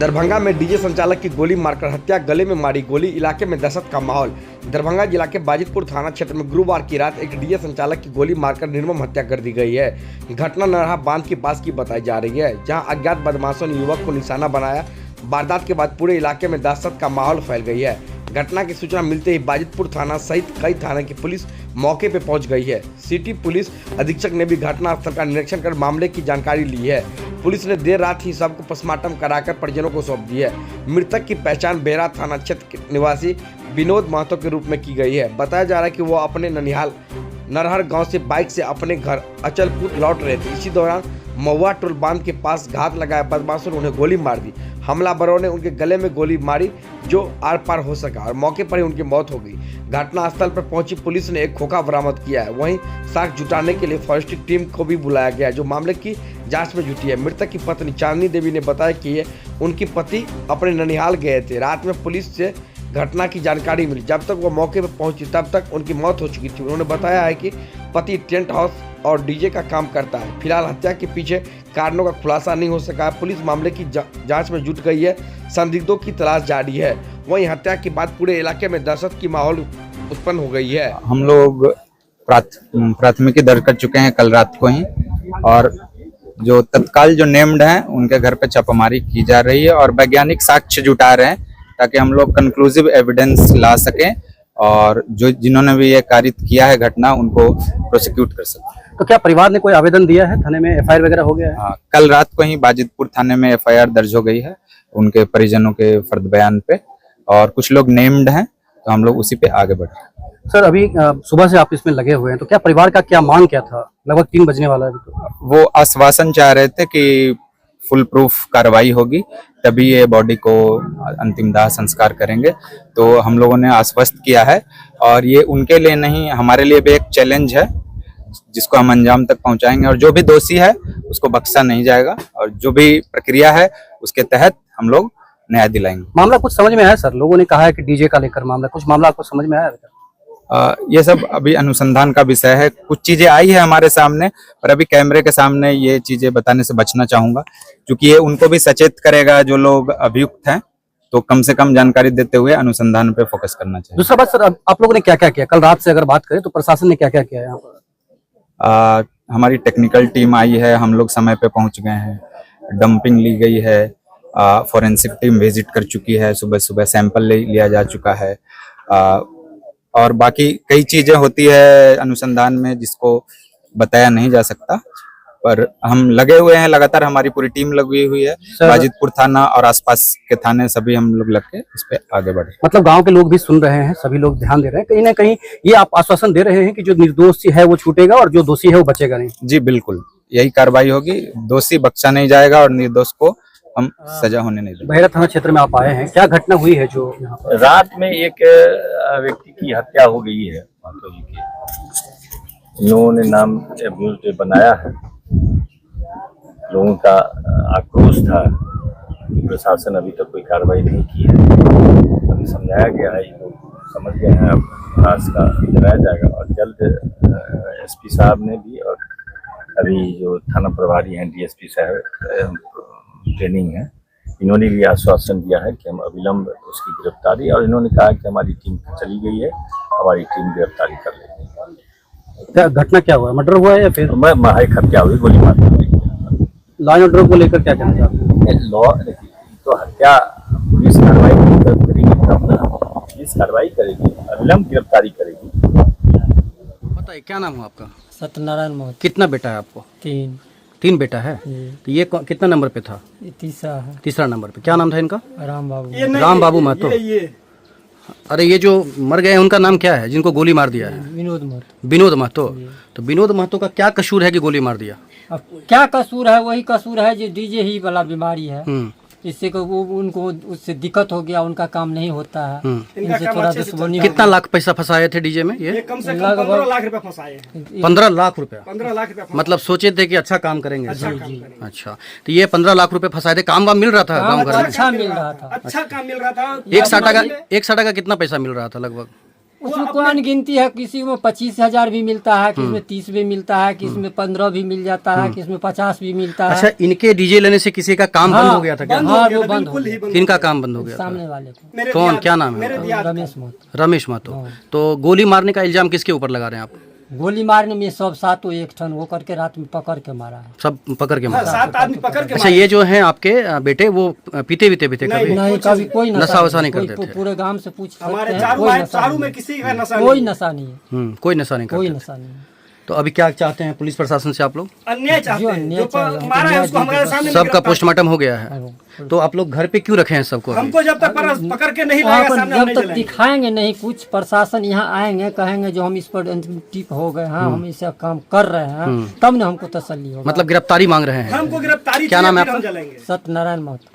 दरभंगा में डीजे संचालक की गोली मारकर हत्या, गले में मारी गोली, इलाके में दहशत का माहौल। दरभंगा जिला के बाजितपुर थाना क्षेत्र में गुरुवार की रात एक डीजे संचालक की गोली मारकर निर्मम हत्या कर दी गई है। घटना नरहा बांध के पास की बताई जा रही है, जहां अज्ञात बदमाशों ने युवक को निशाना बनाया। वारदात के बाद पूरे इलाके में दहशत का माहौल फैल गई है। घटना की सूचना मिलते ही बाजितपुर थाना सहित कई थाने की पुलिस मौके पर पहुंच गई है। सिटी पुलिस अधीक्षक ने भी घटनास्थल का निरीक्षण कर मामले की जानकारी ली है। पुलिस ने देर रात ही सबको पोस्टमार्टम कराकर परिजनों को सौंप दी है। मृतक की पहचान बेरा थाना क्षेत्र निवासी विनोद महतो के रूप में की गई है। बताया जा रहा है कि वो अपने ननिहाल नरहर गांव से बाइक से अपने घर अचलपुर लौट रहे थे। इसी दौरान महुआ टोल बांध के पास घात लगाया बदमाशों ने उन्हें गोली मार दी। हमलावरों ने उनके गले में गोली मारी, जो आर पार हो सका और मौके पर ही उनकी मौत हो गई। घटनास्थल पर पहुंची पुलिस ने एक खोखा बरामद किया है। वहीं साक्ष्य जुटाने के लिए फॉरेंसिक टीम को भी बुलाया गया है, जो मामले की जांच में जुटी है। मृतक की पत्नी चांदनी देवी ने बताया कि उनकी पति अपने ननिहाल गए थे। रात में पुलिस से घटना की जानकारी मिली। जब तक वो मौके पर पहुंची तब तक उनकी मौत हो चुकी थी। उन्होंने बताया है कि पति टेंट हाउस और डीजे का काम करता है। फिलहाल हत्या के पीछे कारणों का खुलासा नहीं हो सका। पुलिस मामले की जांच में जुट गई है। संदिग्धों की तलाश जारी है। वहीं हत्या के बाद पूरे इलाके में दहशत की माहौल उत्पन्न हो गई है। हम लोग प्राथमिकी दर्ज कर चुके हैं कल रात को ही, और जो तत्काल जो नेम्ड हैं उनके घर पे छापामारी की जा रही है और वैज्ञानिक साक्ष्य जुटा रहे हैं ताकि हम लोग कंक्लूसिव एविडेंस ला सकें और जो जिन्होंने भी ये कारित किया है घटना उनको प्रोसिक्यूट कर सकें। तो क्या परिवार ने कोई आवेदन दिया है? थाने में एफआईआर वगैरह हो गया है? हाँ, कल रात को ही बाजितपुर थाने में एफआईआर दर्ज हो गई है उनके परिजनों के फर्द बयान पे, और कुछ लोग नेम्ड हैं तो हम लोग उसी पे आगे बढ़ रहे हैं। सर, अभी सुबह से आप इसमें लगे हुए हैं, तो क्या परिवार का क्या मांग क्या था? लगभग 3 बजने वाला है। तो वो आश्वासन चाह रहे थे कि फुल प्रूफ कार्रवाई होगी तभी ये बॉडी को अंतिम दाह संस्कार करेंगे। तो हम लोगों ने आश्वस्त किया है, और ये उनके लिए नहीं हमारे लिए भी एक चैलेंज है जिसको हम अंजाम तक पहुंचाएंगे, और जो भी दोषी है उसको बख्शा नहीं जाएगा, और जो भी प्रक्रिया है उसके तहत हम लोग न्याय दिलाएंगे। मामला कुछ समझ में आया सर? लोगों ने कहा है कि डीजे का लेकर मामला, कुछ मामला आपको समझ में आया? ये सब अभी अनुसंधान का विषय है। कुछ चीजें आई है हमारे सामने, पर अभी कैमरे के सामने ये चीजें बताने से बचना चाहूंगा, क्योंकि ये उनको भी सचेत करेगा जो लोग अभियुक्त हैं। तो कम से कम जानकारी देते हुए अनुसंधान पे फोकस करना चाहिए। दूसरा बात सर, आप लोगों ने क्या क्या किया कल रात से अगर बात करें तो? प्रशासन ने क्या क्या किया यहाँ पर? हमारी टेक्निकल टीम आई है, हम लोग समय पे पहुंच गए हैं, डंपिंग ली गई है, फॉरेंसिक टीम विजिट कर चुकी है, सुबह सुबह सैंपल लिया जा चुका है, और बाकी कई चीजें होती है अनुसंधान में जिसको बताया नहीं जा सकता, पर हम लगे हुए हैं। लगातार हमारी पूरी टीम लगी हुई है, बाजितपुर थाना और आसपास के थाने सभी हम लोग लग के इस पे आगे बढ़े। मतलब गांव के लोग भी सुन रहे हैं, सभी लोग ध्यान दे रहे हैं, कहीं ना कहीं ये आप आश्वासन दे रहे हैं कि जो निर्दोषी है वो छूटेगा और जो दोषी है वो बचेगा नहीं? जी बिल्कुल, यही कार्रवाई होगी। दोषी बख्शा नहीं जाएगा और निर्दोष को हम सजा होने नहीं देंगे। बहेरा थाना क्षेत्र में आप आए हैं, क्या घटना हुई है जो यहाँ पर? रात में एक व्यक्ति की हत्या हो गई है महतो जी की। इन्होंने नाम बनाया है। लोगों का आक्रोश था कि प्रशासन अभी तक कोई कार्रवाई नहीं की है। अभी समझाया गया है, लोग समझ गए हैं, अब लाश का जलाया जाएगा और जल्द एसपी साहब ने भी, और अभी जो थाना प्रभारी हैं डीएसपी साहब ट्रेनिंग है, इन्होंने भी आश्वासन दिया है कि हम अविलंब उसकी गिरफ्तारी, और इन्होंने कहा कि हमारी टीम चली गई है, हमारी टीम गिरफ्तारी कर लेगी। क्या घटना क्या हुआ? मर्डर हुआ है या फिर एक हत्या हुई, गोली मार दी? लॉ एंड ऑर्डर को लेकर क्या कहना चाहते हैं? लॉ तो हत्या पुलिस कार्रवाई करेगी, तब ना पुलिस कार्रवाई करेगी, अविलंब गिरफ्तारी करेगी। बताइए, क्या नाम है आपका? सत्यनारायण महतो। कितना बेटा है आपको? 3 बेटा है। तो ये कितना नंबर पे था? ये तीसरा है। तीसरा नंबर पे। क्या नाम था इनका? राम बाबू। राम बाबू महतो। अरे ये जो मर गए हैं उनका नाम क्या है जिनको गोली मार दिया है? विनोद महतो। विनोद महतो। तो विनोद महतो का क्या कसूर है कि गोली मार दिया? अब क्या कसूर है? वही कसूर है जो डीजे ही वाला बीमारी है, इससे को वो उनको उससे दिक्कत हो गया, उनका काम नहीं होता है, इनसे थोड़ा दुश्मनी। कितना लाख पैसा फंसाए थे डीजे में? ये कम से कम 15 लाख रुपए फंसाए हैं। 15 लाख रुपया? 15 लाख रुपया मतलब सोचे थे कि अच्छा काम करेंगे। अच्छा, तो ये 15 लाख रुपए फंसाए थे। काम वाम मिल रहा था गाँव घर में? अच्छा मिल रहा था। अच्छा काम मिल रहा था। एक साटा का कितना पैसा मिल रहा था लगभग? उसमें कोई अनगिनती है, किसी में 25,000 भी मिलता है, किसी में 30 भी मिलता है, किसी में 15 भी मिल जाता है, किसी में 50 भी मिलता है। अच्छा, इनके डीजे लेने से किसी का काम बंद हो गया था क्या? हाँ, वो बंद हो गया। किनका काम बंद हो गया था? सामने वाले को, मेरे कौन, दियाद- क्या नाम है? मेरे दियाद का। रमेश महतो। रमेश महतो। तो गोली मारने का इल्जाम किसके ऊपर लगा रहे हैं आप? गोली मारने में सब सातों एक ठन वो करके रात में पकड़ के मारा है। सब पकड़ के हाँ, मारा? 7 आदमी पकड़ के अच्छा, ये जो है आपके बेटे, वो पीते भी थे कभी? नहीं, कभी कोई नशा वशा नहीं कोई करते थे? पूरे गांव से पूछ सकते हमारे हैं, चारों कोई भाई नशा चारों नहीं में है। किसी का नशा कोई नहीं। नशा नहीं है, कोई नशा नहीं कोई करते नशा नहीं है। तो अभी क्या चाहते हैं पुलिस प्रशासन से आप लोग? अन्याय चाहते जो हैं, अन्याय जो चाहिए, हमको मारा है न्याय उसको हमारे दीजिए सामने सबका गिरफ्तार- पोस्टमार्टम हो गया है, तो आप लोग घर पे क्यों रखे हैं सबको अभी? हमको जब तक पकड़ के नहीं वहाँ लाएगा पर सामने हम जब नहीं तक जलाएंगे। दिखाएंगे नहीं कुछ, प्रशासन यहाँ आएंगे, कहेंगे जो हम इस पर टिप हो गए, हाँ हम इसे काम कर रहे हैं, तब न हमको तसल्ली होगा। मतलब गिरफ्तारी मांग रहे हैं? हमको गिरफ्तारी क्या नाम है चाहिए, फिर आपका? हम जलाएंगे। सत्यनारायण महतो।